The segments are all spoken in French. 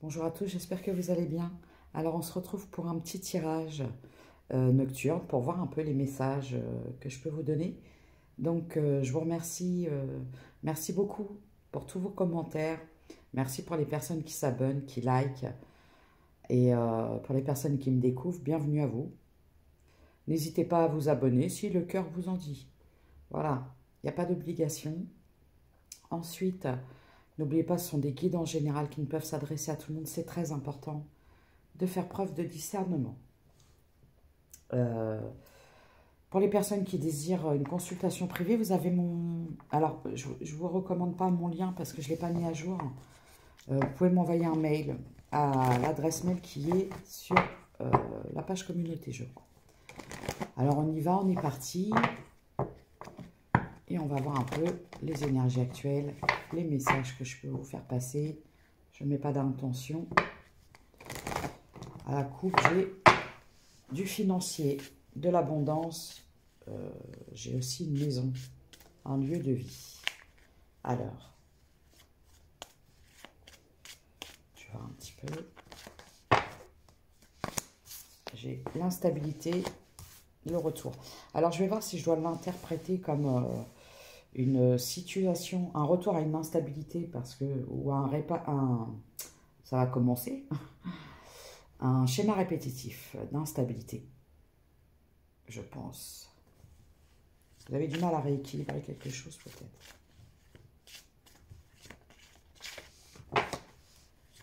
Bonjour à tous, j'espère que vous allez bien. Alors on se retrouve pour un petit tirage nocturne pour voir un peu les messages que je peux vous donner. Donc je vous remercie, merci beaucoup pour tous vos commentaires. Merci pour les personnes qui s'abonnent, qui likent. Et pour les personnes qui me découvrent, bienvenue à vous. N'hésitez pas à vous abonner si le cœur vous en dit. Voilà, il n'y a pas d'obligation. Ensuite, n'oubliez pas, ce sont des guides en général qui ne peuvent s'adresser à tout le monde. C'est très important de faire preuve de discernement. Pour les personnes qui désirent une consultation privée, vous avez mon... Alors, je ne vous recommande pas mon lien parce que je ne l'ai pas mis à jour. Vous pouvez m'envoyer un mail à l'adresse mail qui est sur la page communauté, je crois. Alors, on y va, on est parti. Et on va voir un peu les énergies actuelles, les messages que je peux vous faire passer. Je ne mets pas d'intention. À la coupe, j'ai du financier, de l'abondance. J'ai aussi une maison, un lieu de vie. Alors, je vais voir un petit peu. J'ai l'instabilité, le retour. Alors, je vais voir si je dois l'interpréter comme une situation, un retour à une instabilité, parce que, ou ça va commencer, un schéma répétitif d'instabilité, je pense. Vous avez du mal à rééquilibrer quelque chose, peut-être.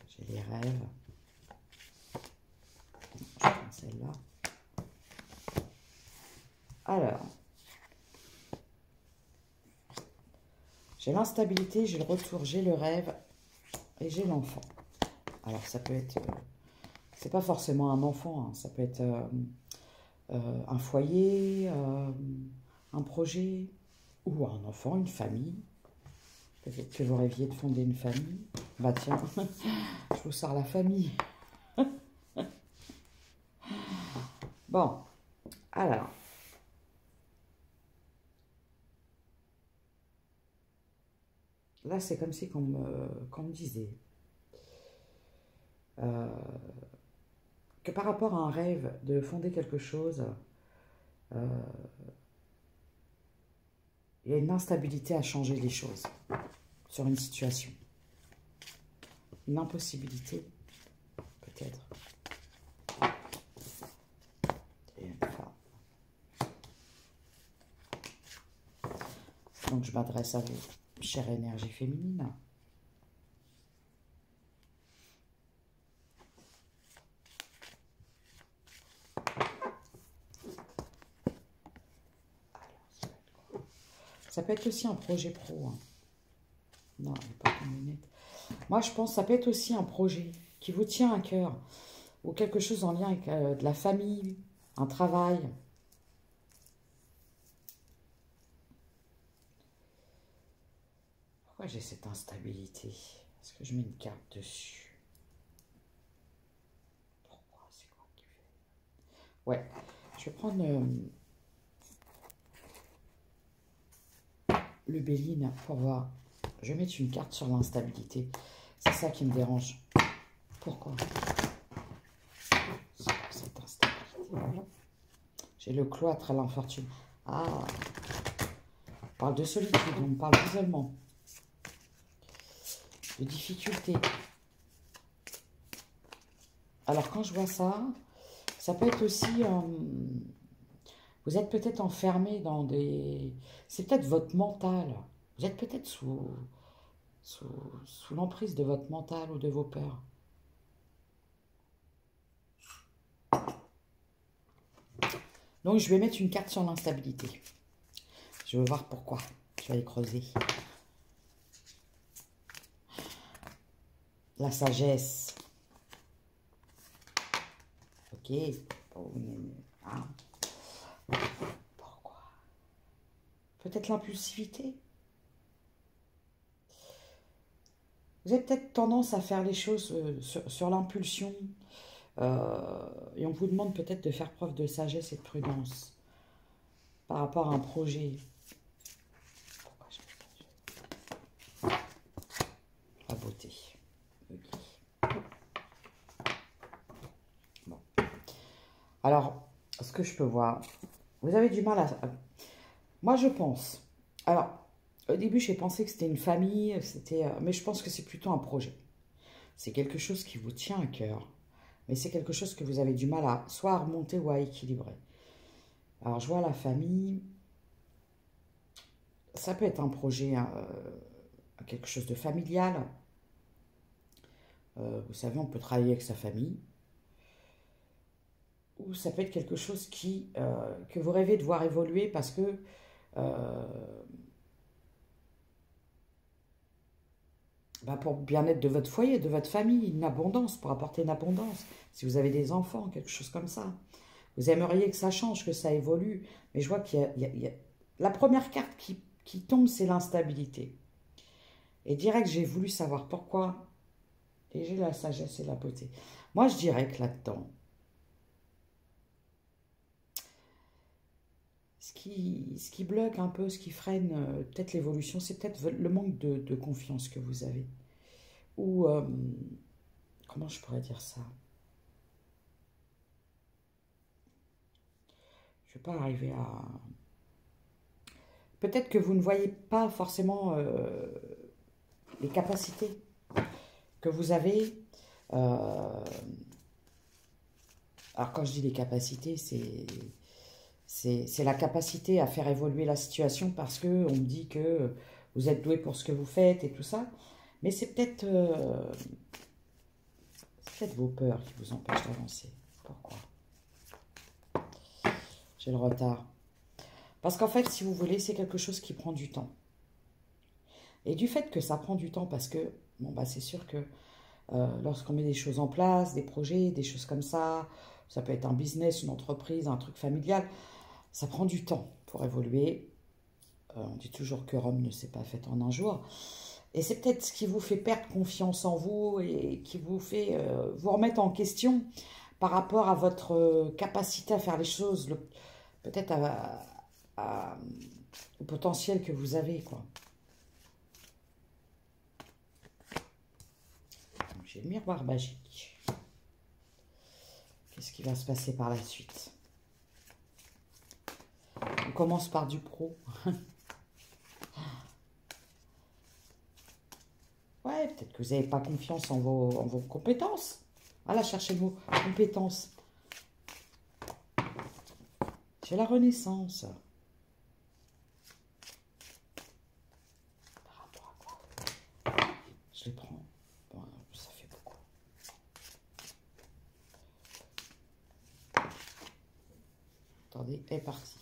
J'ai les rêves. Je prends celle-là. Alors, j'ai l'instabilité, j'ai le retour, j'ai le rêve et j'ai l'enfant. Alors, ça peut être... c'est pas forcément un enfant, hein, ça peut être un foyer, un projet, ou un enfant, une famille. Peut-être que vous rêviez de fonder une famille. Bah tiens, je vous sors la famille. Bon, alors. Là, c'est comme si qu'on me disait que par rapport à un rêve de fonder quelque chose, il y a une instabilité à changer les choses sur une situation. Une impossibilité, peut-être. Et une femme. Donc, je m'adresse à vous, chère énergie féminine. Ça peut être aussi un projet pro. Hein. Non, elle n'est pas comme lunette. Moi, je pense que ça peut être aussi un projet qui vous tient à cœur. Ou quelque chose en lien avec de la famille, un travail. Pourquoi j'ai cette instabilité? Est-ce que je mets une carte dessus? Pourquoi? C'est quoi qui fait? Ouais, je vais prendre le Béline pour voir. Je vais mettre une carte sur l'instabilité. C'est ça qui me dérange. Pourquoi? Cette instabilité. J'ai le cloître à l'infortune. Ah, on parle de solitude, on parle d'isolement, de difficulté. Alors quand je vois ça, ça peut être aussi... vous êtes peut-être enfermé dans des... C'est peut-être votre mental. Vous êtes peut-être sous l'emprise de votre mental ou de vos peurs. Donc, je vais mettre une carte sur l'instabilité. Je veux voir pourquoi. Je vais aller creuser. La sagesse. Ok. Ah. Pourquoi? Peut-être l'impulsivité. Vous avez peut-être tendance à faire les choses sur l'impulsion. Et on vous demande peut-être de faire preuve de sagesse et de prudence par rapport à un projet. Pourquoi je... La beauté. Okay. Alors, ce que je peux voir, vous avez du mal à... Moi, je pense. Alors, au début, j'ai pensé que c'était une famille, mais je pense que c'est plutôt un projet. C'est quelque chose qui vous tient à cœur, mais c'est quelque chose que vous avez du mal à soit à remonter ou à équilibrer. Alors, je vois la famille, ça peut être un projet, hein, quelque chose de familial. Vous savez, on peut travailler avec sa famille. Ou ça peut être quelque chose que vous rêvez de voir évoluer parce que euh, pour le bien-être de votre foyer, de votre famille, une abondance, pour apporter une abondance. Si vous avez des enfants, quelque chose comme ça. Vous aimeriez que ça change, que ça évolue. Mais je vois qu'il y a... La première carte qui tombe, c'est l'instabilité. Et direct, j'ai voulu savoir pourquoi. Et j'ai la sagesse et la beauté. Moi, je dirais que là-dedans, ce qui bloque un peu, ce qui freine peut-être l'évolution, c'est peut-être le manque de confiance que vous avez. Ou, comment je pourrais dire ça? Je ne vais pas arriver à... Peut-être que vous ne voyez pas forcément les capacités que vous avez. Alors quand je dis les capacités, c'est la capacité à faire évoluer la situation parce que on me dit que vous êtes doué pour ce que vous faites et tout ça. Mais c'est peut-être vos peurs qui vous empêchent d'avancer. Pourquoi? J'ai le retard. Parce qu'en fait, si vous voulez, c'est quelque chose qui prend du temps. Et du fait que ça prend du temps, parce que, bon, bah, c'est sûr que lorsqu'on met des choses en place, des projets, des choses comme ça peut être un business, une entreprise, un truc familial, ça prend du temps pour évoluer. On dit toujours que Rome ne s'est pas faite en un jour. Et c'est peut-être ce qui vous fait perdre confiance en vous et qui vous fait vous remettre en question par rapport à votre capacité à faire les choses, peut-être au potentiel que vous avez, quoi. J'ai le miroir magique. Qu'est-ce qui va se passer par la suite? On commence par du pro. Ouais, peut-être que vous n'avez pas confiance en vos compétences. Voilà, cherchez vos compétences. J'ai la Renaissance. Par rapport à quoi? Je les prends. Bon, ça fait beaucoup. Attendez, elle est partie.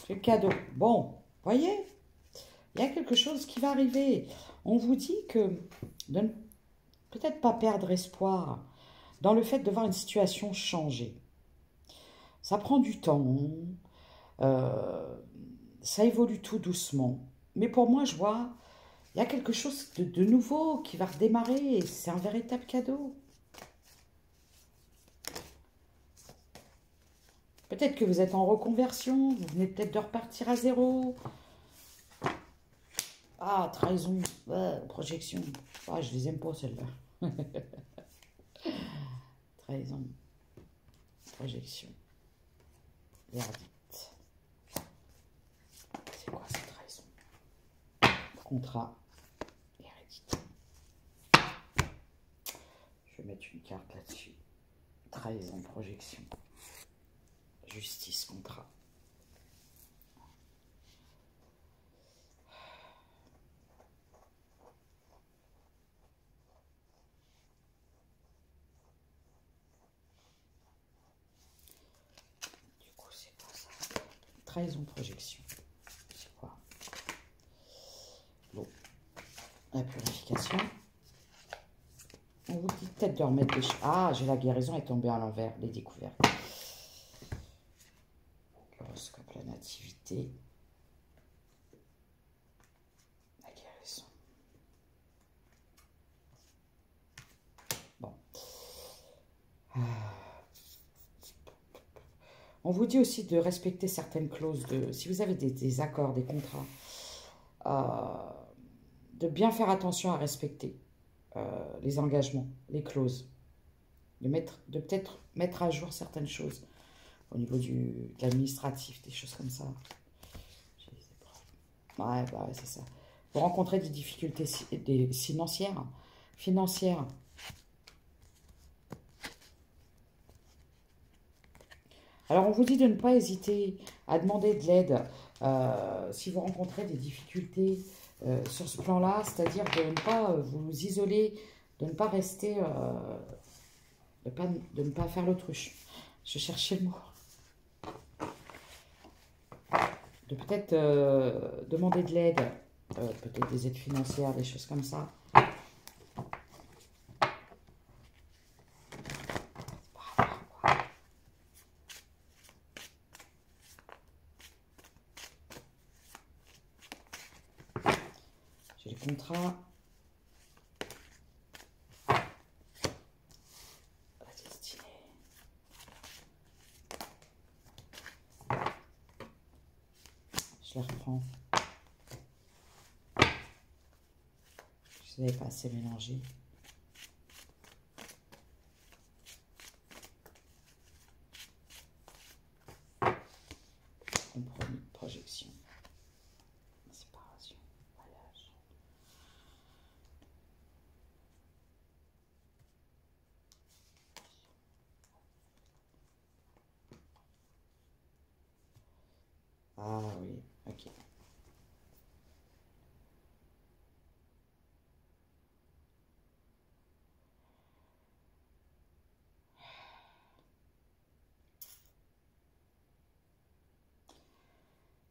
J'ai le cadeau. Bon, voyez, il y a quelque chose qui va arriver. On vous dit que de ne peut-être pas perdre espoir dans le fait de voir une situation changer. Ça prend du temps, ça évolue tout doucement. Mais pour moi, je vois, il y a quelque chose de nouveau qui va redémarrer et c'est un véritable cadeau. Peut-être que vous êtes en reconversion, vous venez peut-être de repartir à zéro. Ah, trahison, projection. Ah, je les aime pas celles-là. Trahison, projection, verdict. C'est quoi cette trahison? Contrat, hérédité. Je vais mettre une carte là-dessus. Trahison, projection, justice, contrat. Du coup, c'est pas ça. Trahison, projection. C'est quoi? L'eau. La purification. On vous dit peut-être de remettre des choses. Ah, j'ai la guérison est tombée à l'envers, les découvertes. L'horoscope, la nativité. La guérison. Bon. On vous dit aussi de respecter certaines clauses. Si vous avez des accords, des contrats, de bien faire attention à respecter les engagements, les clauses. De peut-être mettre à jour certaines choses. au niveau de l'administratif, des choses comme ça. Ouais, bah ouais, c'est ça. Vous rencontrez des difficultés financières. Alors, on vous dit de ne pas hésiter à demander de l'aide si vous rencontrez des difficultés sur ce plan-là, c'est-à-dire de ne pas vous isoler, de ne pas rester, de ne pas faire l'autruche. Je cherchais le mot. De peut-être demander de l'aide, peut-être des aides financières, des choses comme ça. J'ai les contrats. La destinée. Je les reprends. Je ne les avais pas assez mélangés. Compromis, projection, séparation, voyage. Ah oui, ok.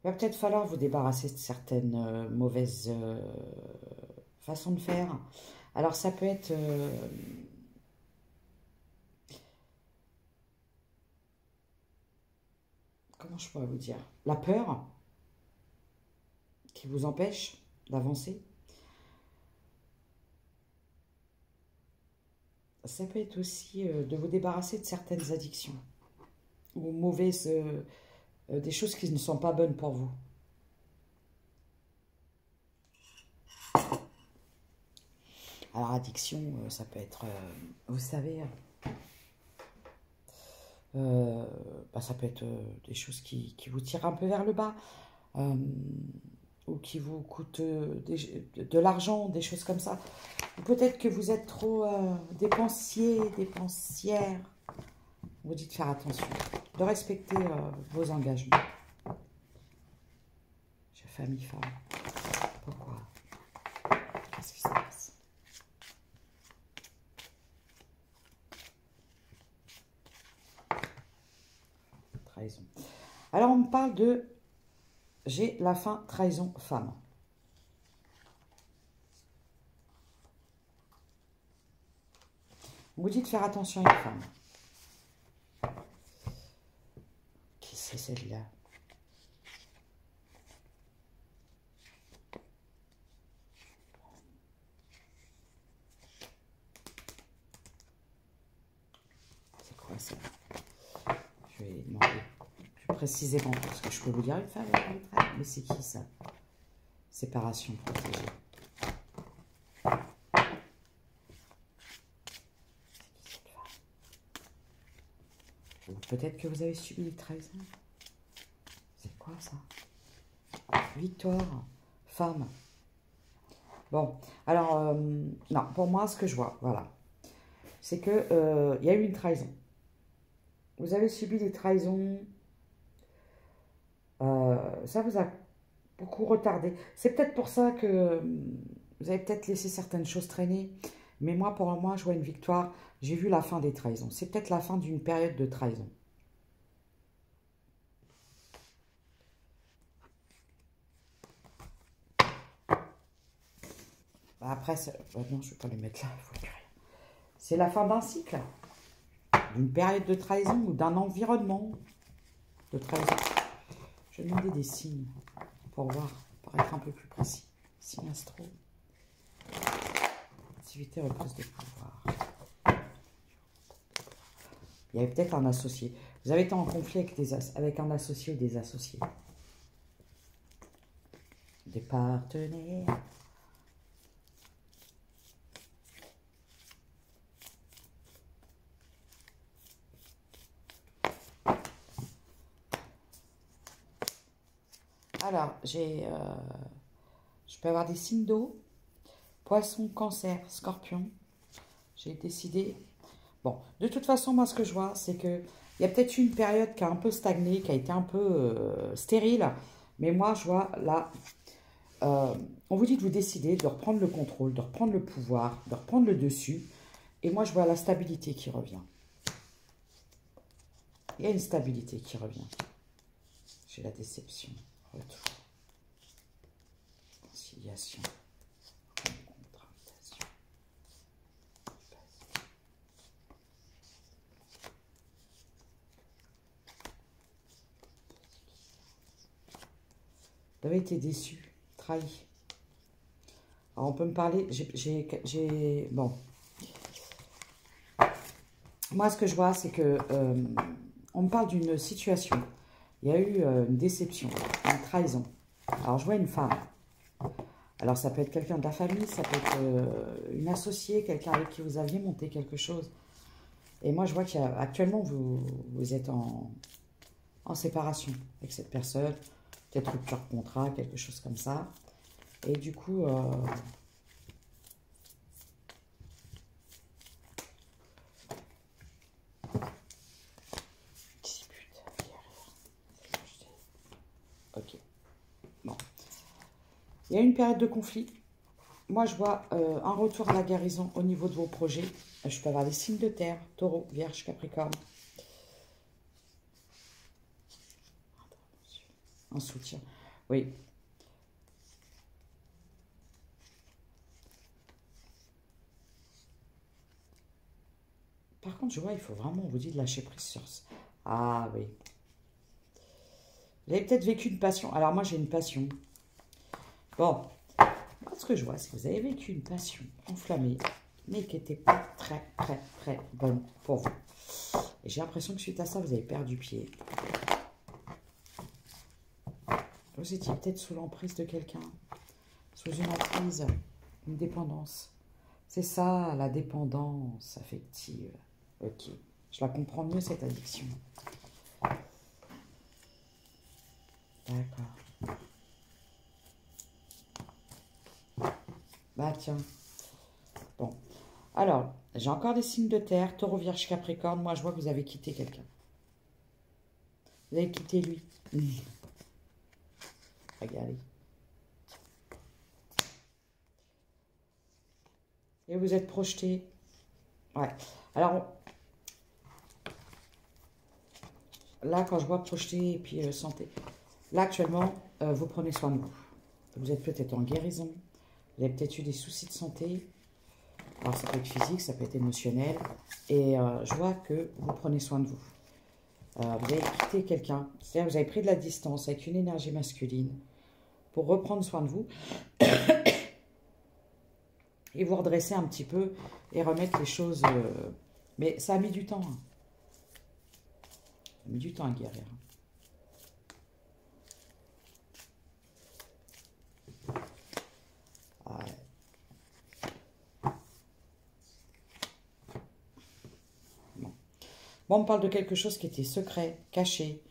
Il va peut-être falloir vous débarrasser de certaines mauvaises façons de faire. Alors ça peut être... comment je pourrais vous dire? La peur qui vous empêche d'avancer. Ça peut être aussi de vous débarrasser de certaines addictions ou mauvaises... des choses qui ne sont pas bonnes pour vous. Alors, addiction, ça peut être, vous savez, bah, ça peut être des choses qui vous tirent un peu vers le bas, ou qui vous coûtent de l'argent, des choses comme ça. Peut-être que vous êtes trop dépensière. On vous dit de faire attention, de respecter vos engagements. J'ai famille, femme. Pourquoi? Qu'est-ce qui se passe? Trahison. Alors, on me parle de... J'ai la fin, trahison, femme. On vous dit de faire attention à une femme. Qui c'est celle-là? C'est quoi ça? Je vais demander plus précisément, parce que je peux vous dire une femme avec une femme. Mais c'est qui ça? Séparation protégée. Peut-être que vous avez subi des trahisons. C'est quoi ça? Victoire, femme. Bon, alors, non, pour moi, ce que je vois, voilà, c'est que y a eu une trahison. Vous avez subi des trahisons. Ça vous a beaucoup retardé. C'est peut-être pour ça que vous avez peut-être laissé certaines choses traîner. Mais moi, pour moi, je vois une victoire. J'ai vu la fin des trahisons. C'est peut-être la fin d'une période de trahison. Après, non, je ne vais pas le mettre là. C'est la fin d'un cycle, d'une période de trahison ou d'un environnement de trahison. Je vais demander des signes pour voir, pour être un peu plus précis. Signe astro. Activité reprise de pouvoir. Il y avait peut-être un associé. Vous avez été en conflit avec un associé ou des associés. Des partenaires. Alors, je peux avoir des signes d'eau, poisson, cancer, scorpion. J'ai décidé... Bon, de toute façon, moi, ce que je vois, c'est que il y a peut-être eu une période qui a un peu stagné, qui a été un peu stérile. Mais moi, je vois là, on vous dit de vous décider, de reprendre le contrôle, de reprendre le pouvoir, de reprendre le dessus. Et moi, je vois la stabilité qui revient. Il y a une stabilité qui revient. J'ai la déception. Retour. Conciliation. Contractation. Vous avez été déçu, trahi. Alors, on peut me parler... Bon. Moi, ce que je vois, c'est que... on me parle d'une situation. Il y a eu une déception, une trahison. Alors, je vois une femme. Alors, ça peut être quelqu'un de la famille, ça peut être une associée, quelqu'un avec qui vous aviez monté quelque chose. Et moi, je vois qu'actuellement, vous êtes en séparation avec cette personne. Peut-être rupture de contrat, quelque chose comme ça. Et du coup... Ok. Bon. Il y a une période de conflit. Moi, je vois un retour à la guérison au niveau de vos projets. Je peux avoir des signes de terre, taureau, vierge, capricorne. Un soutien. Oui. Par contre, je vois, il faut vraiment, on vous dit de lâcher prise sur ça. Ah oui. Vous avez peut-être vécu une passion. Alors moi, j'ai une passion. Bon, moi, ce que je vois, c'est que vous avez vécu une passion enflammée, mais qui n'était pas très, très, très bonne pour vous. Et j'ai l'impression que suite à ça, vous avez perdu pied. Vous étiez peut-être sous l'emprise de quelqu'un, sous une emprise, une dépendance. C'est ça, la dépendance affective. Ok, je la comprends mieux, cette addiction. D'accord. Bah tiens. Bon. Alors, j'ai encore des signes de terre, taureau, vierge, capricorne. Moi, je vois que vous avez quitté quelqu'un. Vous avez quitté lui. Regardez. Et vous êtes projeté. Ouais. Alors, là, quand je vois projeté et puis santé, là, actuellement, vous prenez soin de vous. Vous êtes peut-être en guérison. Vous avez peut-être eu des soucis de santé. Alors, ça peut être physique, ça peut être émotionnel. Et je vois que vous prenez soin de vous. Vous avez quitté quelqu'un. C'est-à-dire que vous avez pris de la distance avec une énergie masculine pour reprendre soin de vous. Et vous redresser un petit peu et remettre les choses... Mais ça a mis du temps. Hein. Ça a mis du temps à guérir. Ouais. Bon. Bon, on me parle de quelque chose qui était secret, caché.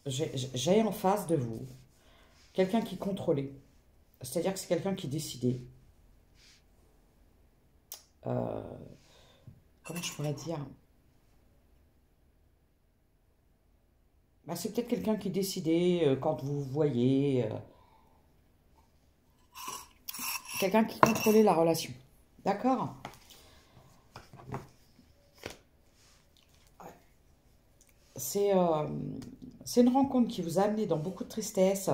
J'ai en face de vous quelqu'un qui contrôlait. C'est-à-dire que c'est quelqu'un qui décidait. Comment je pourrais dire? Bah, c'est peut-être quelqu'un qui décidait quand vous voyez. Quelqu'un qui contrôlait la relation. D'accord? C'est une rencontre qui vous a amené dans beaucoup de tristesse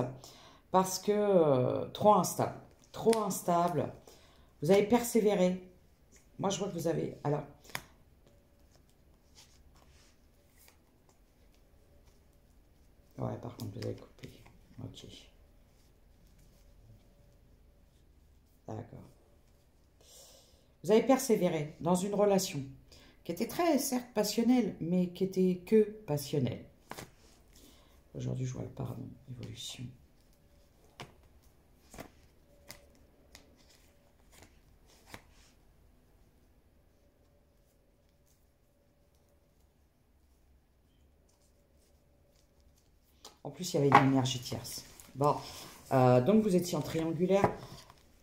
parce que trop instable. Trop instable. Vous avez persévéré. Moi, je vois que vous avez... Alors, ouais, par contre, vous avez coupé. Ok. D'accord. Vous avez persévéré dans une relation qui était très, certes, passionnelle, mais qui était que passionnelle. Aujourd'hui, je vois le pardon, évolution. En plus, il y avait une énergie tierce. Bon, donc vous étiez en triangulaire.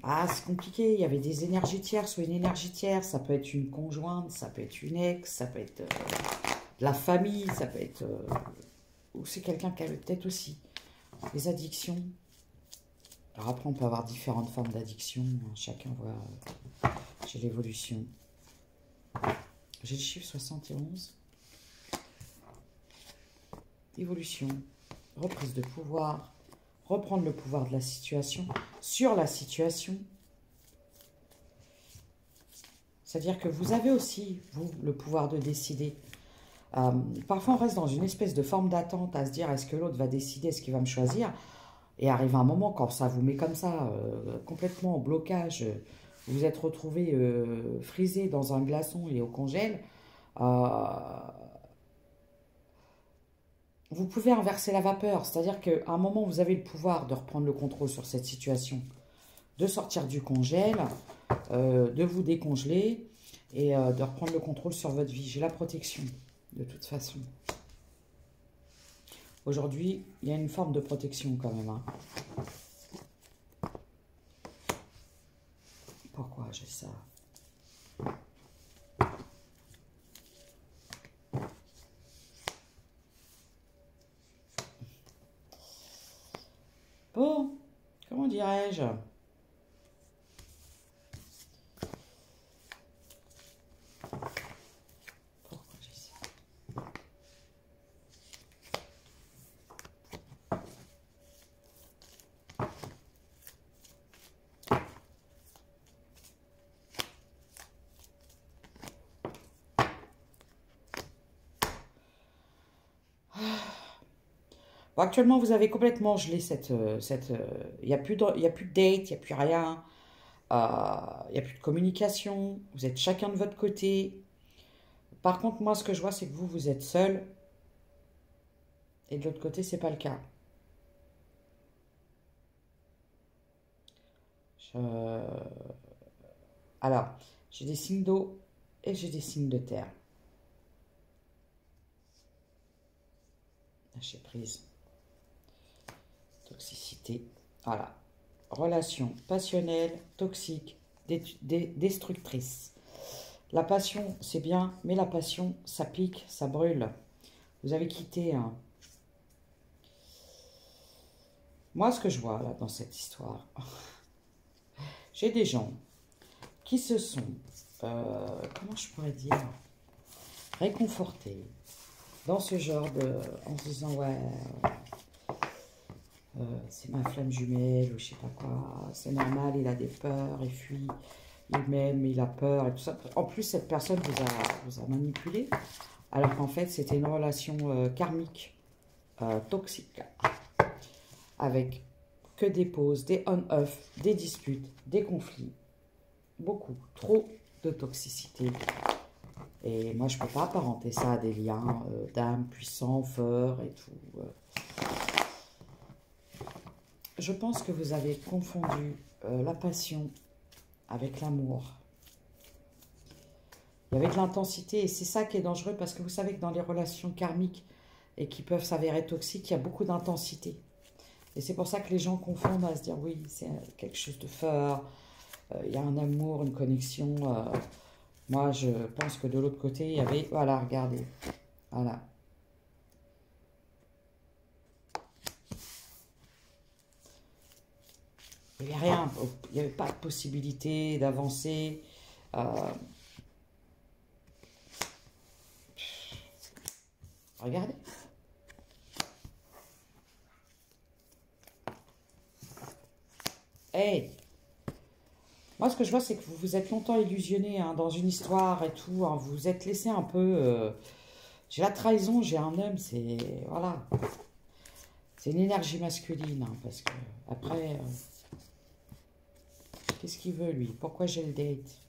Ah, c'est compliqué. Il y avait des énergies tierces ou une énergie tierce. Ça peut être une conjointe, ça peut être une ex, ça peut être de la famille, ça peut être... ou c'est quelqu'un qui avait peut-être aussi des addictions. Alors après, on peut avoir différentes formes d'addiction. Chacun voit chez l'évolution. J'ai le chiffre 71. Évolution, reprise de pouvoir, reprendre le pouvoir de la situation, sur la situation. C'est-à-dire que vous avez aussi, vous, le pouvoir de décider. Parfois, on reste dans une espèce de forme d'attente à se dire, est-ce que l'autre va décider, est-ce qu'il va me choisir? Et arrive un moment, quand ça vous met comme ça, complètement en blocage, vous êtes retrouvé frisé dans un glaçon et au congèle, vous pouvez inverser la vapeur. C'est-à-dire qu'à un moment, vous avez le pouvoir de reprendre le contrôle sur cette situation, de sortir du congèle, de vous décongeler et de reprendre le contrôle sur votre vie. J'ai la protection, de toute façon. Aujourd'hui, il y a une forme de protection quand même. Hein. Pourquoi j'ai ça? Bon, comment dirais-je? Pourquoi j'ai ça? Bon, actuellement, vous avez complètement gelé cette... il n'y a plus de, il y a plus de date, il n'y a plus rien. Il n'y a plus de communication. Vous êtes chacun de votre côté. Par contre, moi, ce que je vois, c'est que vous, vous êtes seul. Et de l'autre côté, c'est pas le cas. Alors, j'ai des signes d'eau et j'ai des signes de terre. Lâcher prise. Toxicité. Voilà. Relation passionnelle, toxique, destructrice. La passion, c'est bien, mais la passion, ça pique, ça brûle. Vous avez quitté un... Moi, ce que je vois là dans cette histoire, j'ai des gens qui se sont, comment je pourrais dire, réconfortés dans ce genre de... en se disant, ouais, c'est ma flamme jumelle ou je sais pas quoi, c'est normal, il a des peurs, il fuit, il m'aime, il a peur et tout ça. En plus, cette personne vous a manipulé, alors qu'en fait, c'était une relation karmique, toxique, avec que des pauses, des on-off, des disputes, des conflits, beaucoup, trop de toxicité. Et moi, je ne peux pas apparenter ça à des liens d'âme puissants, forts et tout. Je pense que vous avez confondu la passion avec l'amour. Il y avait de l'intensité et c'est ça qui est dangereux parce que vous savez que dans les relations karmiques et qui peuvent s'avérer toxiques, il y a beaucoup d'intensité. Et c'est pour ça que les gens confondent à se dire oui, c'est quelque chose de fort, il y a un amour, une connexion. Moi, je pense que de l'autre côté, il y avait... Voilà, regardez. Voilà. Il n'y avait rien, il n'y avait pas de possibilité d'avancer. Regardez. Hey! Moi, ce que je vois, c'est que vous vous êtes longtemps illusionné hein, dans une histoire et tout. Hein, vous vous êtes laissé un peu... j'ai la trahison, j'ai un homme, c'est... Voilà. C'est une énergie masculine, hein, parce que après... qu'est-ce qu'il veut, lui? Pourquoi j'ai le date?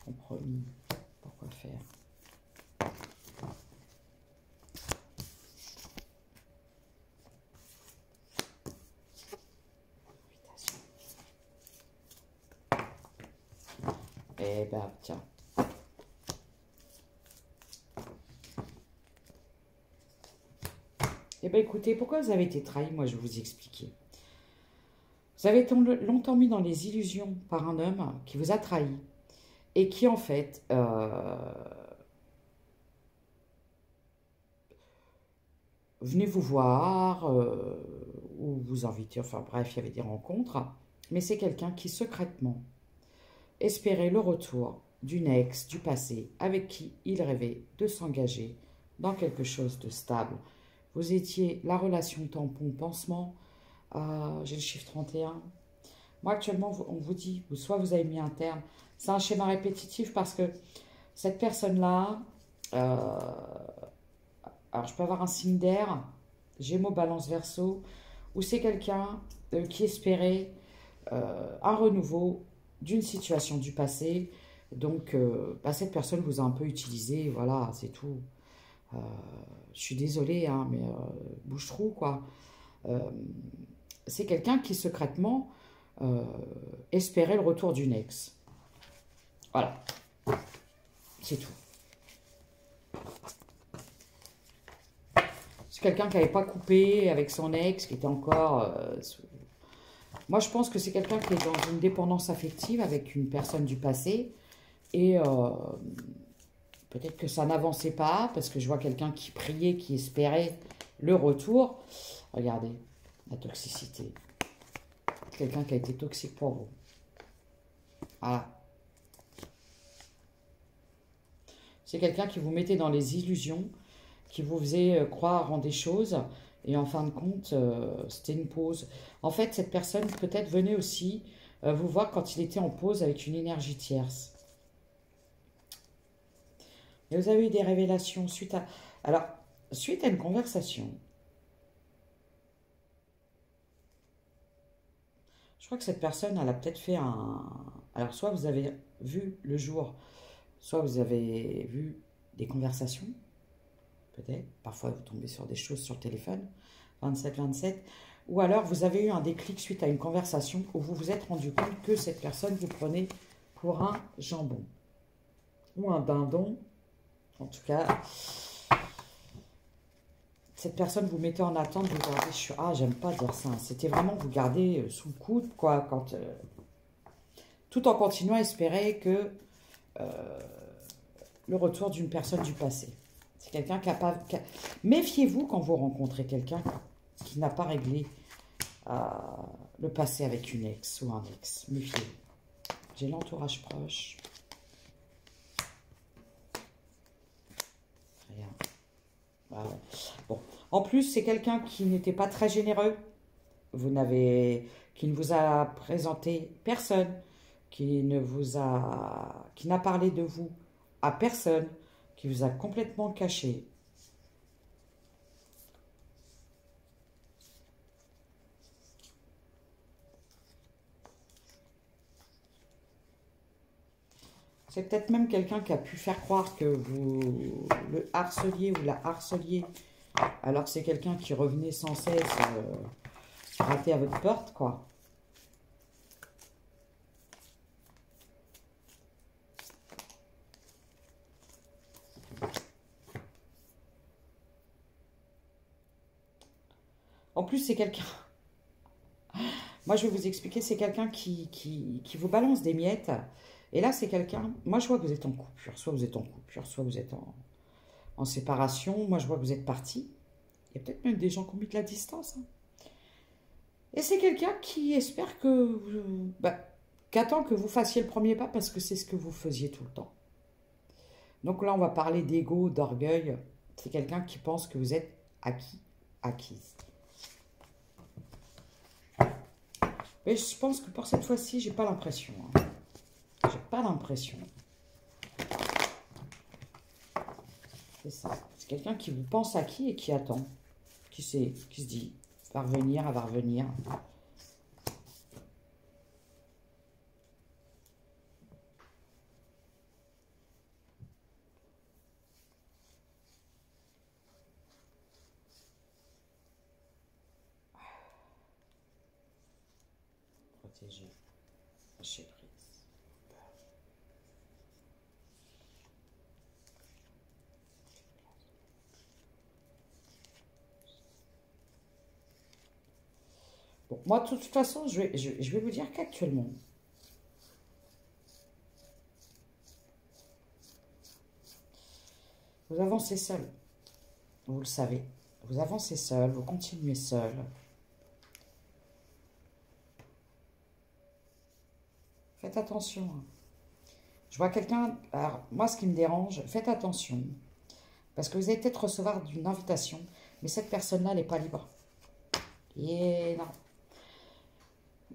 Compromis. Pourquoi faire? Eh ben, tiens. bien écoutez, pourquoi vous avez été trahi? Moi je vais vous expliquer. Vous avez longtemps mis dans les illusions par un homme qui vous a trahi et qui en fait venait vous voir ou vous inviter, enfin bref, il y avait des rencontres, mais c'est quelqu'un qui secrètement espérait le retour d'une ex du passé avec qui il rêvait de s'engager dans quelque chose de stable. Vous étiez la relation tampon pansement. J'ai le chiffre 31. Moi, actuellement, on vous dit, soit vous avez mis un terme. C'est un schéma répétitif parce que cette personne-là, alors je peux avoir un signe d'air, Gémeaux, Balance, Verseau, ou c'est quelqu'un qui espérait un renouveau d'une situation du passé. Donc, cette personne vous a un peu utilisé, voilà, c'est tout. Je suis désolée, hein, mais bouche-trou, quoi. C'est quelqu'un qui secrètement espérait le retour d'une ex. Voilà, c'est tout. C'est quelqu'un qui n'avait pas coupé avec son ex, qui était encore... Moi, je pense que c'est quelqu'un qui est dans une dépendance affective avec une personne du passé. Et peut-être que ça n'avançait pas, parce que je vois quelqu'un qui priait, qui espérait le retour. Regardez, la toxicité. Quelqu'un qui a été toxique pour vous. Voilà. C'est quelqu'un qui vous mettait dans les illusions, qui vous faisait croire en des choses, et en fin de compte, c'était une pause. En fait, cette personne peut-être venait aussi vous voir quand il était en pause avec une énergie tierce. Et vous avez eu des révélations suite à... Alors, suite à une conversation, je crois que cette personne, elle a peut-être fait un... Alors, soit vous avez vu le jour, soit vous avez vu des conversations, peut-être. Parfois, vous tombez sur des choses sur le téléphone, 27-27. Ou alors, vous avez eu un déclic suite à une conversation où vous vous êtes rendu compte que cette personne vous prenait pour un jambon. Ou un dindon. En tout cas, cette personne vous mettait en attente, vous gardez... Ah, j'aime pas dire ça. C'était vraiment vous garder sous le coude, quoi, quand... tout en continuant à espérer que le retour d'une personne du passé. C'est quelqu'un qui n'a pas... Méfiez-vous quand vous rencontrez quelqu'un qui n'a pas réglé le passé avec une ex ou un ex. Méfiez-vous. J'ai l'entourage proche. Rien. Ah ouais. Bon. En plus, c'est quelqu'un qui n'était pas très généreux. Qui ne vous a présenté personne. Qui n'a parlé de vous à personne. Qui vous a complètement caché. C'est peut-être même quelqu'un qui a pu faire croire que vous le harceliez ou la harceliez, alors que c'est quelqu'un qui revenait sans cesse rater à votre porte, quoi. En plus, c'est quelqu'un... Moi, je vais vous expliquer, c'est quelqu'un qui vous balance des miettes. Et là, c'est quelqu'un... Moi, je vois que vous êtes en coupure. Soit vous êtes en coupure, soit vous êtes en séparation. Moi, je vois que vous êtes partis. Il y a peut-être même des gens qui ont mis de la distance. Hein. Et c'est quelqu'un qui espère que... qu'attend que vous fassiez le premier pas parce que c'est ce que vous faisiez tout le temps. Donc là, on va parler d'ego, d'orgueil. C'est quelqu'un qui pense que vous êtes acquis, acquise. Mais je pense que pour cette fois-ci, j'ai pas l'impression. Hein. J'ai pas l'impression. C'est ça. C'est quelqu'un qui vous pense acquis et qui attend. Qui se dit, va revenir, elle va revenir. Protéger. Lâcher prise. Bon, moi, de toute façon, je vais vous dire qu'actuellement, vous avancez seul. Vous le savez. Vous avancez seul, vous continuez seul. Faites attention. Je vois quelqu'un... Alors, moi, ce qui me dérange, faites attention. Parce que vous allez peut-être recevoir une invitation, mais cette personne-là n'est pas libre. Et non.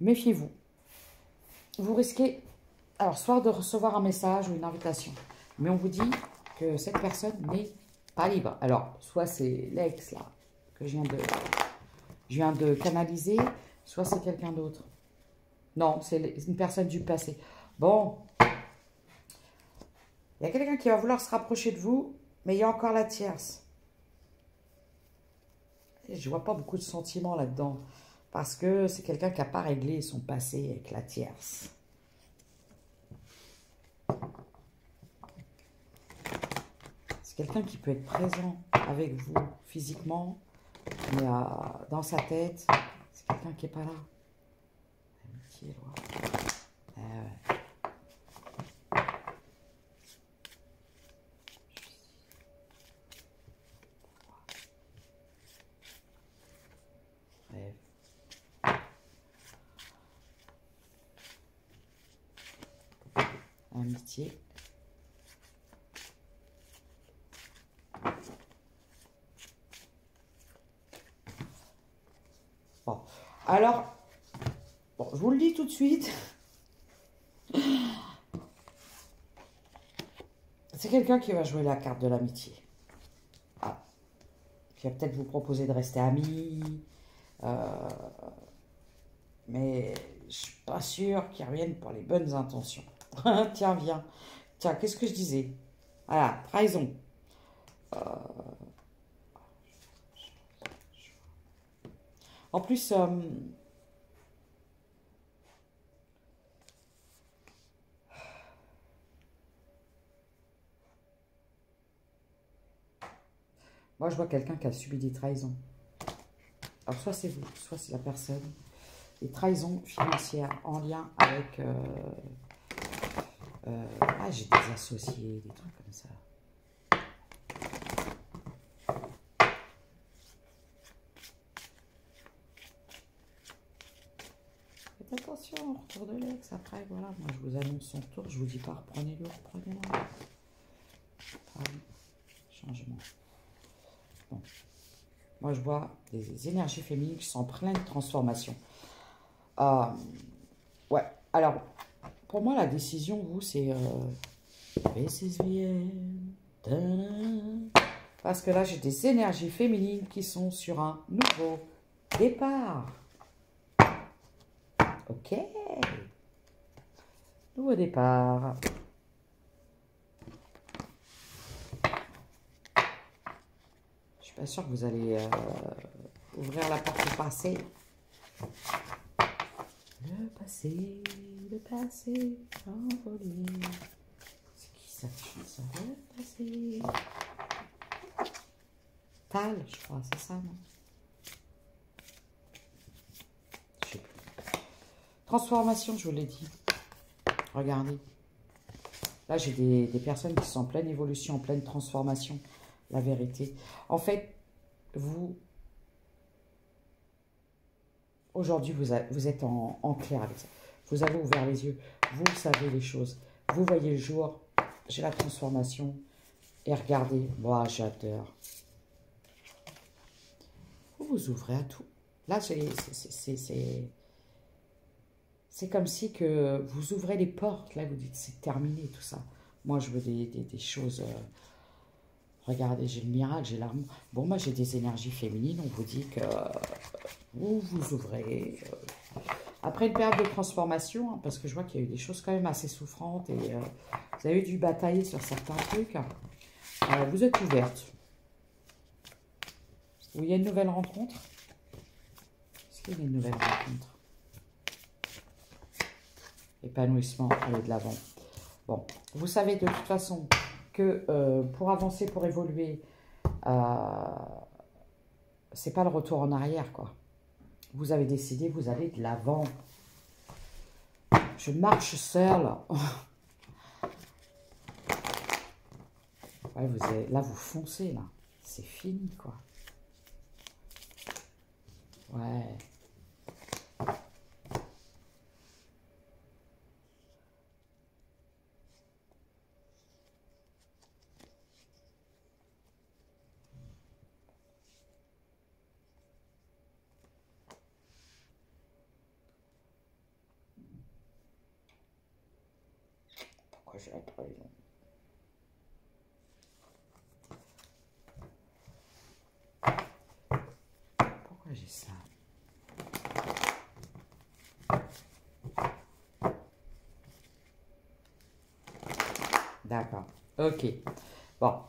Méfiez-vous. Vous risquez, alors, soit de recevoir un message ou une invitation, mais on vous dit que cette personne n'est pas libre. Alors, soit c'est l'ex, là, que je viens de canaliser, soit c'est quelqu'un d'autre. Non, c'est une personne du passé. Bon, il y a quelqu'un qui va vouloir se rapprocher de vous, mais il y a encore la tierce. Et je ne vois pas beaucoup de sentiments là-dedans, parce que c'est quelqu'un qui n'a pas réglé son passé avec la tierce. C'est quelqu'un qui peut être présent avec vous physiquement, mais dans sa tête, c'est quelqu'un qui n'est pas là. Amitié, loi. Amitié. Bon, alors, bon, je vous le dis tout de suite. C'est quelqu'un qui va jouer la carte de l'amitié. Ah. Qui va peut-être vous proposer de rester amis. Mais je suis pas sûre qu'ils reviennent pour les bonnes intentions. Tiens, viens. Tiens, qu'est-ce que je disais? Voilà, trahison. En plus, moi, je vois quelqu'un qui a subi des trahisons. Alors, soit c'est vous, soit c'est la personne. Des trahisons financières en lien avec... j'ai des associés, des trucs comme ça. Faites attention, retour de l'ex. Après, voilà, moi je vous annonce son tour. Je vous dis pas, reprenez-le, reprenez-le. Changement. Bon. Moi, je vois des énergies féminines qui sont en pleine transformation. Ouais, alors, pour moi, la décision, vous, c'est... Parce que là, j'ai des énergies féminines qui sont sur un nouveau départ. Ok. Nouveau départ. Je suis pas sûre que vous allez ouvrir la porte du passé. Le passé envolé. C'est qui ça qui chante ça? Le passé. Tal, je crois, c'est ça, non? Je sais plus. Transformation, je vous l'ai dit. Regardez. Là, j'ai des personnes qui sont en pleine évolution, en pleine transformation. La vérité. En fait, vous... Aujourd'hui, vous êtes en clair avec ça. Vous avez ouvert les yeux. Vous savez les choses. Vous voyez le jour. J'ai la transformation. Et regardez. Moi, j'adore. Vous ouvrez à tout. Là, c'est comme si que vous ouvrez les portes. Là, vous dites, c'est terminé tout ça. Moi, je veux des choses... regardez, j'ai le miracle, j'ai l'amour. Bon, moi, j'ai des énergies féminines. On vous dit que vous ouvrez. Après une période de transformation, hein, parce que je vois qu'il y a eu des choses quand même assez souffrantes et vous avez dû batailler sur certains trucs. Vous êtes ouverte. Où il y a une nouvelle rencontre. Est-ce qu'il y a une nouvelle rencontre? Épanouissement, aller de l'avant. Bon, vous savez de toute façon que pour avancer, pour évoluer, c'est pas le retour en arrière, quoi. Vous avez décidé, vous allez de l'avant. Je marche seule. Ouais, là, vous foncez, là. C'est fini, quoi. Ouais. Pourquoi j'ai la trahison? Pourquoi j'ai ça? D'accord. Ok. Bon.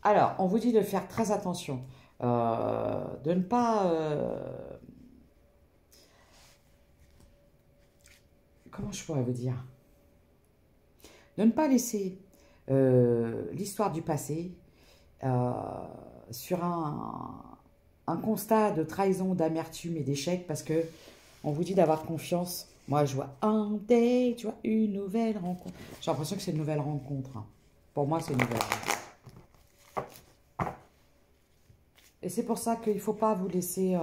Alors, on vous dit de faire très attention. De ne pas... comment je pourrais vous dire? De ne pas laisser l'histoire du passé sur un constat de trahison, d'amertume et d'échec, parce que on vous dit d'avoir confiance. Moi, je vois un date, tu vois, une nouvelle rencontre. J'ai l'impression que c'est une nouvelle rencontre, hein. Pour moi, c'est une nouvelle rencontre. Et c'est pour ça qu'il ne faut pas vous laisser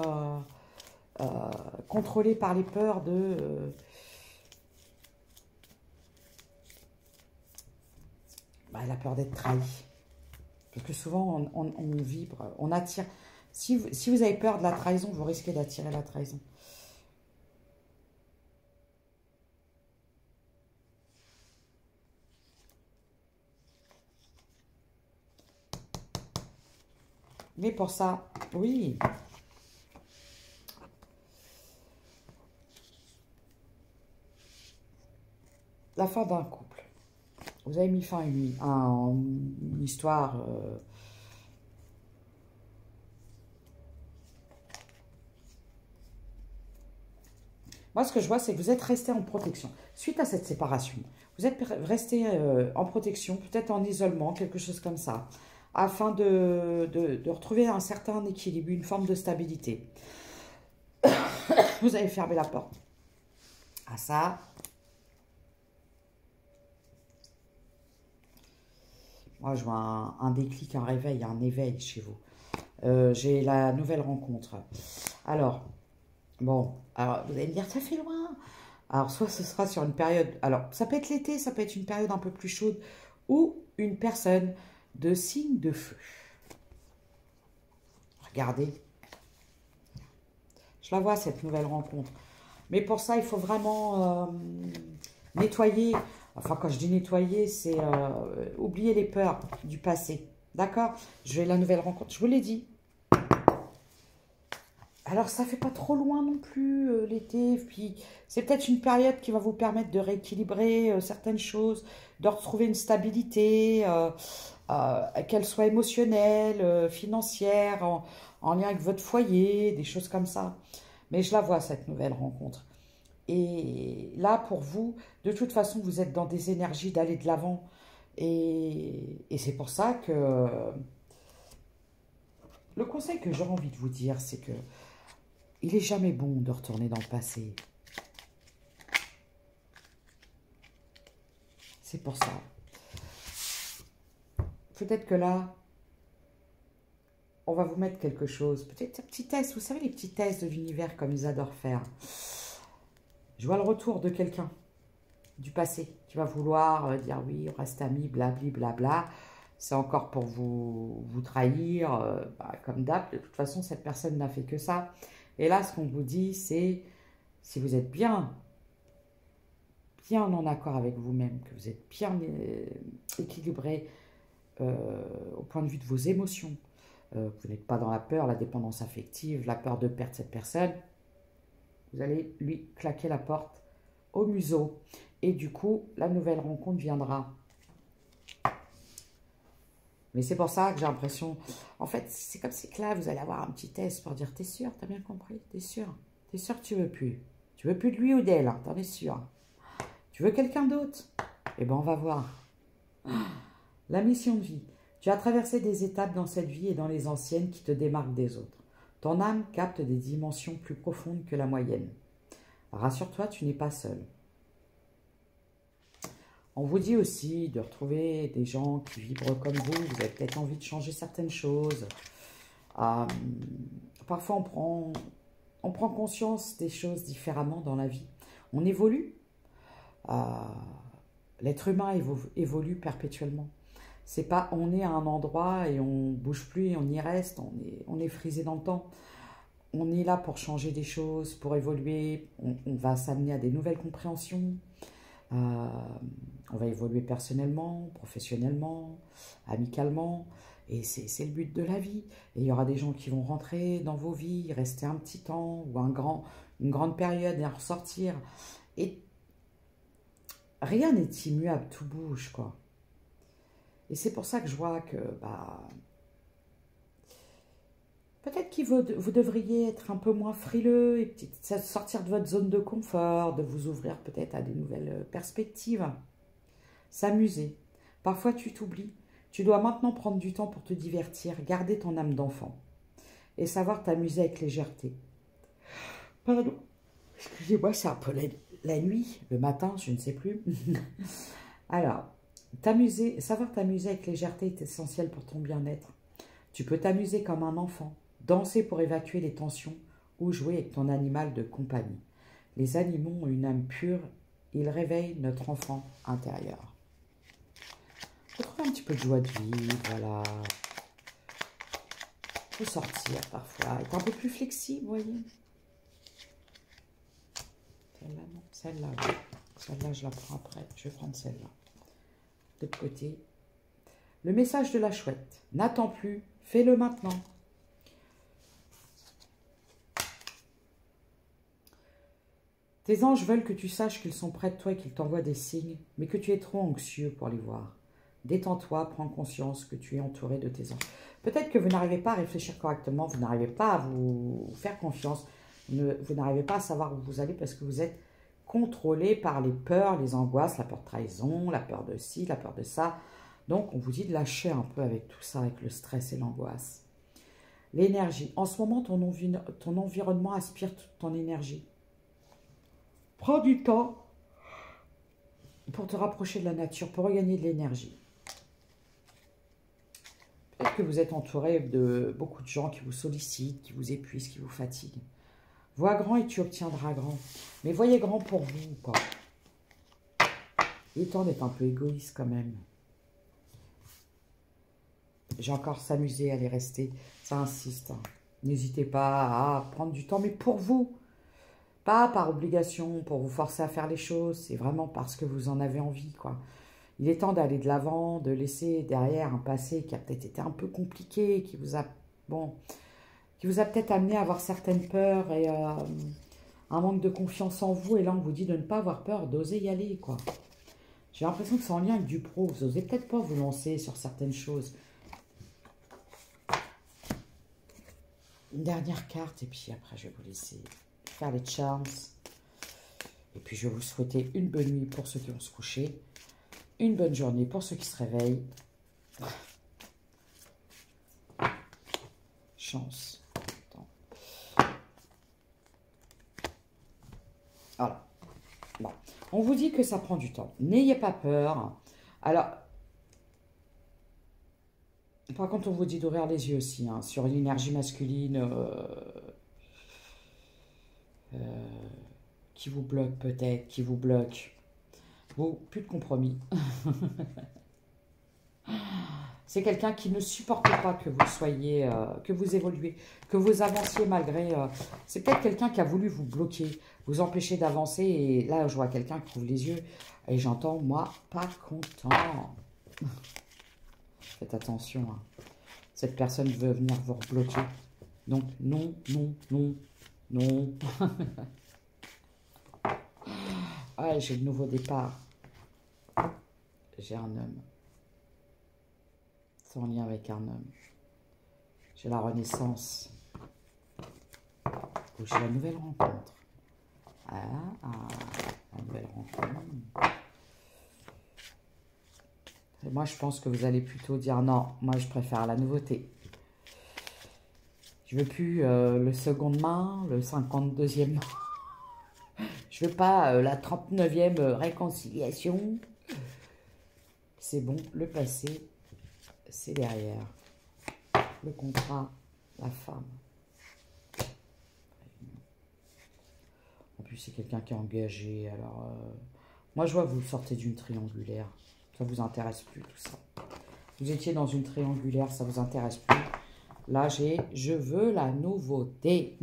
contrôler par les peurs de... la peur d'être trahi. Parce que souvent, on vibre, on attire. Si vous avez peur de la trahison, vous risquez d'attirer la trahison. Mais pour ça, oui. La fin d'un couple. Vous avez mis fin à une histoire... Moi, ce que je vois, c'est que vous êtes resté en protection. Suite à cette séparation, vous êtes resté en protection, peut-être en isolement, quelque chose comme ça, afin de retrouver un certain équilibre, une forme de stabilité. Vous avez fermé la porte à ça. Moi, je vois un déclic, un réveil, un éveil chez vous. J'ai la nouvelle rencontre. Alors, bon, alors vous allez me dire, ça fait loin. Alors, soit ce sera sur une période... Alors, ça peut être l'été, ça peut être une période un peu plus chaude, ou une personne de signe de feu. Regardez. Je la vois, cette nouvelle rencontre. Mais pour ça, il faut vraiment nettoyer. Enfin, quand je dis nettoyer, c'est oublier les peurs du passé. D'accord? Je vais la nouvelle rencontre. Je vous l'ai dit. Alors, ça fait pas trop loin non plus, l'été. Puis, c'est peut-être une période qui va vous permettre de rééquilibrer certaines choses, de retrouver une stabilité, qu'elle soit émotionnelle, financière, en lien avec votre foyer, des choses comme ça. Mais je la vois, cette nouvelle rencontre. Et là, pour vous, de toute façon, vous êtes dans des énergies d'aller de l'avant. Et c'est pour ça que le conseil que j'ai envie de vous dire, c'est que il n'est jamais bon de retourner dans le passé. C'est pour ça. Peut-être que là, on va vous mettre quelque chose. Peut-être un petit test. Vous savez, les petits tests de l'univers comme ils adorent faire. Je vois le retour de quelqu'un du passé qui va vouloir dire oui, on reste amis, blabli, blabla. C'est encore pour vous trahir, comme d'hab. De toute façon, cette personne n'a fait que ça. Et là, ce qu'on vous dit, c'est si vous êtes bien en accord avec vous-même, que vous êtes bien équilibré au point de vue de vos émotions, vous n'êtes pas dans la peur, la dépendance affective, la peur de perdre cette personne, vous allez lui claquer la porte au museau. Et du coup, la nouvelle rencontre viendra. Mais c'est pour ça que j'ai l'impression... En fait, c'est comme si que là, vous allez avoir un petit test pour dire, t'es sûr, t'as bien compris, t'es sûr que tu veux plus. Tu veux plus de lui ou d'elle, hein, t'en es sûr. Tu veux quelqu'un d'autre? Eh bien, on va voir. La mission de vie. Tu as traversé des étapes dans cette vie et dans les anciennes qui te démarquent des autres. Ton âme capte des dimensions plus profondes que la moyenne. Rassure-toi, tu n'es pas seul. On vous dit aussi de retrouver des gens qui vibrent comme vous. Vous avez peut-être envie de changer certaines choses. Parfois, on prend conscience des choses différemment dans la vie. On évolue. L'être humain évolue perpétuellement. C'est pas on est à un endroit et on bouge plus et on y reste. On est frisé dans le temps. On est là pour changer des choses, pour évoluer. On va s'amener à des nouvelles compréhensions. On va évoluer personnellement, professionnellement, amicalement. Et c'est le but de la vie. Et il y aura des gens qui vont rentrer dans vos vies, rester un petit temps ou une grande période et en ressortir. Et rien n'est immuable, tout bouge, quoi. Et c'est pour ça que je vois que peut-être que vous devriez être un peu moins frileux et sortir de votre zone de confort, de vous ouvrir peut-être à des nouvelles perspectives. S'amuser. Parfois, tu t'oublies. Tu dois maintenant prendre du temps pour te divertir, garder ton âme d'enfant et savoir t'amuser avec légèreté. Pardon, excusez-moi, c'est un peu la nuit, le matin, je ne sais plus. Alors, savoir t'amuser avec légèreté est essentiel pour ton bien-être. Tu peux t'amuser comme un enfant, danser pour évacuer les tensions ou jouer avec ton animal de compagnie. Les animaux ont une âme pure, ils réveillent notre enfant intérieur. Retrouver un petit peu de joie de vivre, voilà. Faut sortir parfois, être un peu plus flexible, vous voyez. Celle-là, non. Celle-là, oui. Celle-là, je la prends après. Je vais prendre celle-là. De l'autre côté. Le message de la chouette. N'attends plus, fais-le maintenant. Tes anges veulent que tu saches qu'ils sont près de toi et qu'ils t'envoient des signes, mais que tu es trop anxieux pour les voir. Détends-toi, prends conscience que tu es entouré de tes anges. Peut-être que vous n'arrivez pas à réfléchir correctement, vous n'arrivez pas à vous faire confiance, vous n'arrivez pas à savoir où vous allez parce que vous êtes contrôlé par les peurs, les angoisses, la peur de trahison, la peur de ci, la peur de ça. Donc, on vous dit de lâcher un peu avec tout ça, avec le stress et l'angoisse. L'énergie. En ce moment, ton environnement aspire toute ton énergie. Prends du temps pour te rapprocher de la nature, pour regagner de l'énergie. Peut-être que vous êtes entouré de beaucoup de gens qui vous sollicitent, qui vous épuisent, qui vous fatiguent. Vois grand et tu obtiendras grand. Mais voyez grand pour vous, quoi. Il est temps d'être un peu égoïste quand même. J'ai encore s'amuser à les rester. Ça insiste. Hein. N'hésitez pas à prendre du temps, mais pour vous. Pas par obligation, pour vous forcer à faire les choses. C'est vraiment parce que vous en avez envie, quoi. Il est temps d'aller de l'avant, de laisser derrière un passé qui a peut-être été un peu compliqué, qui vous a peut-être amené à avoir certaines peurs et un manque de confiance en vous. Et là, on vous dit de ne pas avoir peur, d'oser y aller, quoi. J'ai l'impression que c'est en lien avec du pro. Vous n'osez peut-être pas vous lancer sur certaines choses. Une dernière carte et puis après, je vais vous laisser faire les charms. Et puis, je vais vous souhaiter une bonne nuit pour ceux qui vont se coucher. Une bonne journée pour ceux qui se réveillent. Chance. Attends. Voilà. Bon. On vous dit que ça prend du temps. N'ayez pas peur. Alors, par contre, on vous dit d'ouvrir les yeux aussi, hein, sur l'énergie masculine qui vous bloque peut-être, qui vous bloque. Bon, plus de compromis. C'est quelqu'un qui ne supporte pas que vous soyez, que vous évoluez, que vous avanciez malgré... c'est peut-être quelqu'un qui a voulu vous bloquer, vous empêcher d'avancer. Et là, je vois quelqu'un qui ouvre les yeux et j'entends, moi, pas content. Faites attention. Hein. Cette personne veut venir vous bloquer. Donc, non, non, non, non. Ah, j'ai le nouveau départ. J'ai un homme. C'est en lien avec un homme. J'ai la renaissance. Ou j'ai la nouvelle rencontre. La nouvelle rencontre. Et moi, je pense que vous allez plutôt dire non, moi, je préfère la nouveauté. Je veux plus le seconde main, le 52e main. Je veux pas la 39e réconciliation. C'est bon, le passé, c'est derrière. Le contrat, la femme. En plus, c'est quelqu'un qui est engagé. Alors, moi, je vois que vous sortez d'une triangulaire. Ça vous intéresse plus, tout ça. Vous étiez dans une triangulaire, ça vous intéresse plus. Là, je veux la nouveauté.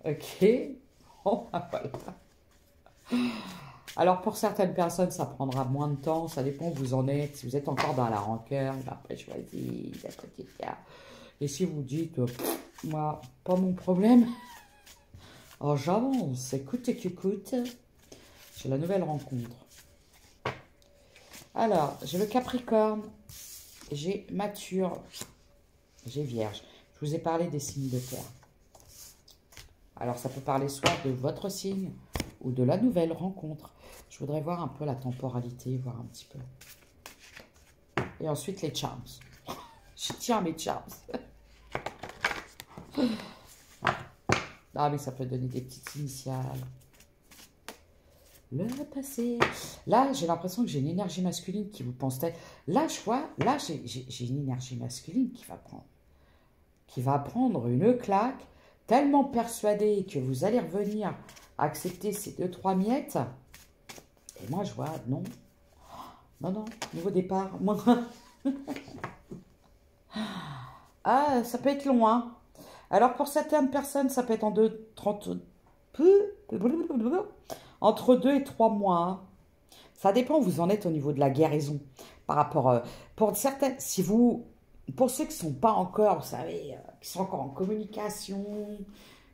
Ok. Bon, voilà. Alors, pour certaines personnes, ça prendra moins de temps. Ça dépend où vous en êtes. Si vous êtes encore dans la rancœur, il va après choisir la petite carte. Et si vous dites, moi, pas mon problème. Oh, j'avance. Écoute et qu'écoute. J'ai la nouvelle rencontre. Alors, j'ai le Capricorne. J'ai Mature. J'ai Vierge. Je vous ai parlé des signes de terre. Alors, ça peut parler soit de votre signe ou de la nouvelle rencontre. Je voudrais voir un peu la temporalité, voir un petit peu. Et ensuite, les charms. Je tiens mes charms. Ah, mais ça peut donner des petites initiales. Le passé. Là, j'ai l'impression que j'ai une énergie masculine qui vous pense tête. Là, je vois, là, j'ai une énergie masculine qui va prendre une claque, tellement persuadée que vous allez revenir accepter ces 2-3 miettes. Et moi, je vois, non. Non, non, nouveau départ. Ah, ça peut être long, hein. Alors, pour certaines personnes, ça peut être entre 2 et 3 mois. Hein. Ça dépend où vous en êtes au niveau de la guérison. Par rapport, pour certaines, si vous, pour ceux qui ne sont pas encore, vous savez, qui sont encore en communication,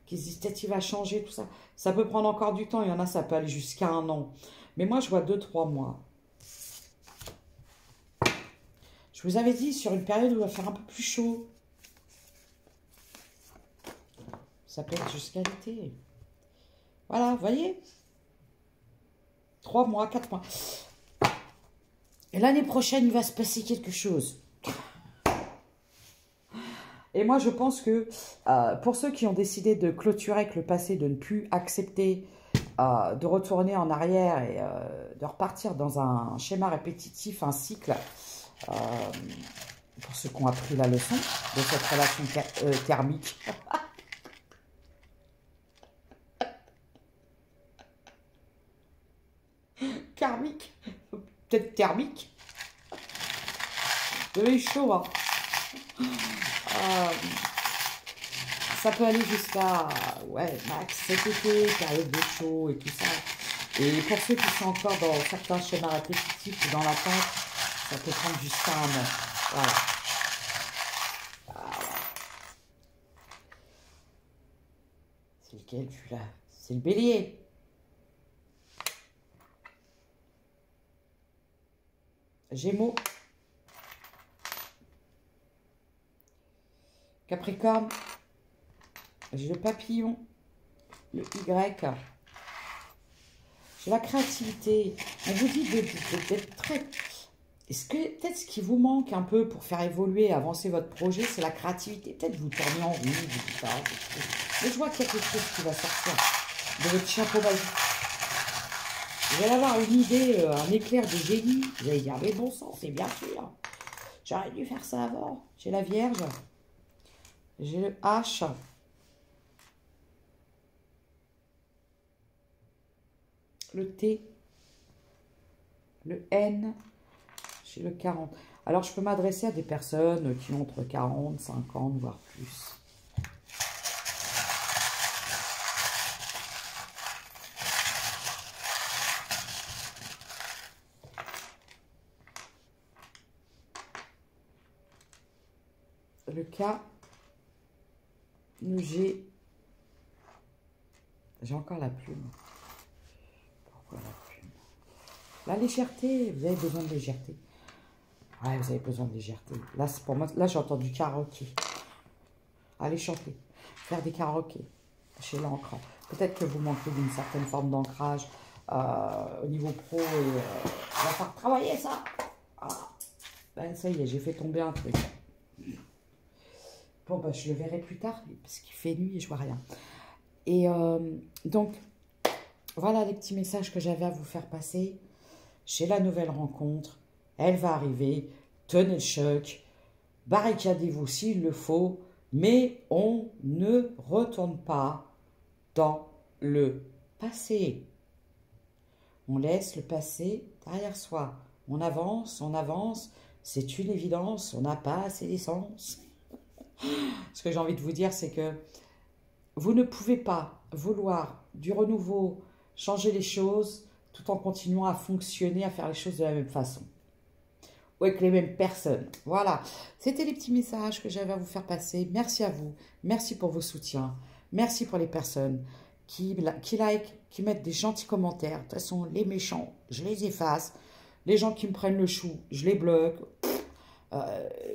qui se disent peut-être il va changer, tout ça, ça peut prendre encore du temps. Il y en a, ça peut aller jusqu'à 1 an. Mais moi, je vois 2-3 mois. Je vous avais dit, sur une période où il va faire un peu plus chaud. Ça peut être jusqu'à l'été. Voilà, vous voyez 3 mois, 4 mois. Et l'année prochaine, il va se passer quelque chose. Et moi, je pense que pour ceux qui ont décidé de clôturer avec le passé, de ne plus accepter de retourner en arrière et de repartir dans un schéma répétitif, un cycle, pour ceux qui ont appris la leçon de cette relation thermique. Karmique, peut-être thermique. Vous avez eu chaud, hein. Ça peut aller jusqu'à, ouais, max cet été, période de chaud et tout ça. Et pour ceux qui sont encore dans certains schémas répétitifs ou dans l'attente, ça peut prendre jusqu'à 1 an. Voilà. C'est lequel, celui-là? C'est le bélier. Gémeaux. Capricorne. J'ai le papillon. Le Y. J'ai la créativité. On vous dit d'être très... Est-ce que peut-être ce qui vous manque un peu pour faire évoluer, avancer votre projet, c'est la créativité. Peut-être vous tournez en rond, vous dites, mais je vois qu'il y a quelque chose qui va sortir de votre chapeau magique. Vous allez avoir une idée, un éclair de génie. Vous allez dire, mais bon sang, c'est bien sûr. J'aurais dû faire ça avant. J'ai la Vierge. J'ai le H. Le T. Le N. J'ai le 40. Alors, je peux m'adresser à des personnes qui ont entre 40, 50, voire plus. Le K, le G, j'ai encore la plume. Pourquoi la plume? La légèreté, vous avez besoin de légèreté. Ouais, vous avez besoin de légèreté. Là, c'est pour moi, là, j'ai entendu karaoké. Allez chanter, faire des karaokés chez l'encre. Peut-être que vous manquez d'une certaine forme d'ancrage au niveau pro et on va faire travailler ça. Ah. Ben, ça y est, j'ai fait tomber un truc. Bon, bah, je le verrai plus tard, parce qu'il fait nuit et je vois rien. Et donc, voilà les petits messages que j'avais à vous faire passer. J'ai la nouvelle rencontre. Elle va arriver. Tenez le choc. Barricadez-vous s'il le faut. Mais on ne retourne pas dans le passé. On laisse le passé derrière soi. On avance. C'est une évidence. On n'a pas assez d'essence. Ce que j'ai envie de vous dire, c'est que vous ne pouvez pas vouloir du renouveau, changer les choses, tout en continuant à fonctionner, à faire les choses de la même façon. Ou avec les mêmes personnes. Voilà. C'était les petits messages que j'avais à vous faire passer. Merci à vous. Merci pour vos soutiens. Merci pour les personnes qui like, qui mettent des gentils commentaires. De toute façon, les méchants, je les efface. Les gens qui me prennent le chou, je les bloque.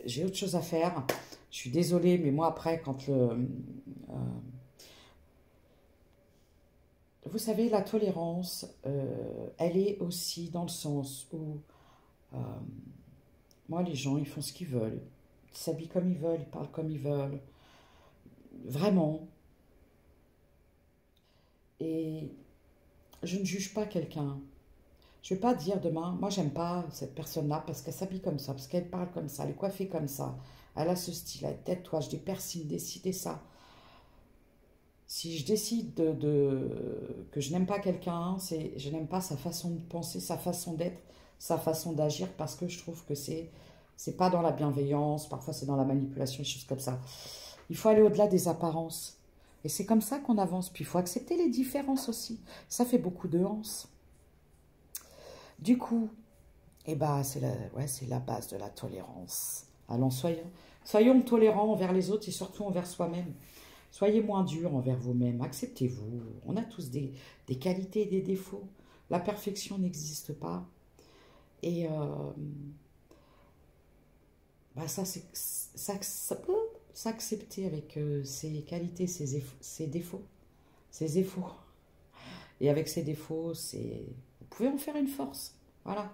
J'ai autre chose à faire. Je suis désolée, mais moi après, quand vous savez, la tolérance, elle est aussi dans le sens où moi, les gens, ils font ce qu'ils veulent. Ils s'habillent comme ils veulent, ils parlent comme ils veulent. Vraiment. Et je ne juge pas quelqu'un. Je ne vais pas dire demain, moi, j'aime pas cette personne-là parce qu'elle s'habille comme ça, parce qu'elle parle comme ça, elle est coiffée comme ça, elle a ce style, elle a tête-toi, des piercings, décider ça. Si je décide que je n'aime pas quelqu'un, c'est je n'aime pas sa façon de penser, sa façon d'être, sa façon d'agir, parce que je trouve que c'est pas dans la bienveillance, parfois c'est dans la manipulation, des choses comme ça. Il faut aller au-delà des apparences. Et c'est comme ça qu'on avance. Puis il faut accepter les différences aussi. Ça fait beaucoup de hanse. Du coup, eh ben, c'est la base de la tolérance. Allons, soyons tolérants envers les autres et surtout envers soi-même. Soyez moins durs envers vous-même, acceptez-vous. On a tous des qualités et des défauts. La perfection n'existe pas. Et bah ça peut s'accepter avec ses qualités, ses défauts, ses efforts. Et avec ses défauts, vous pouvez en faire une force. Voilà,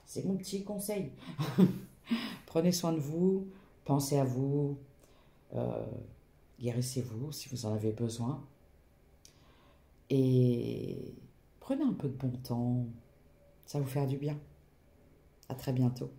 c'est mon petit conseil. Prenez soin de vous, pensez à vous, guérissez-vous si vous en avez besoin. Et prenez un peu de bon temps, ça va vous faire du bien. À très bientôt.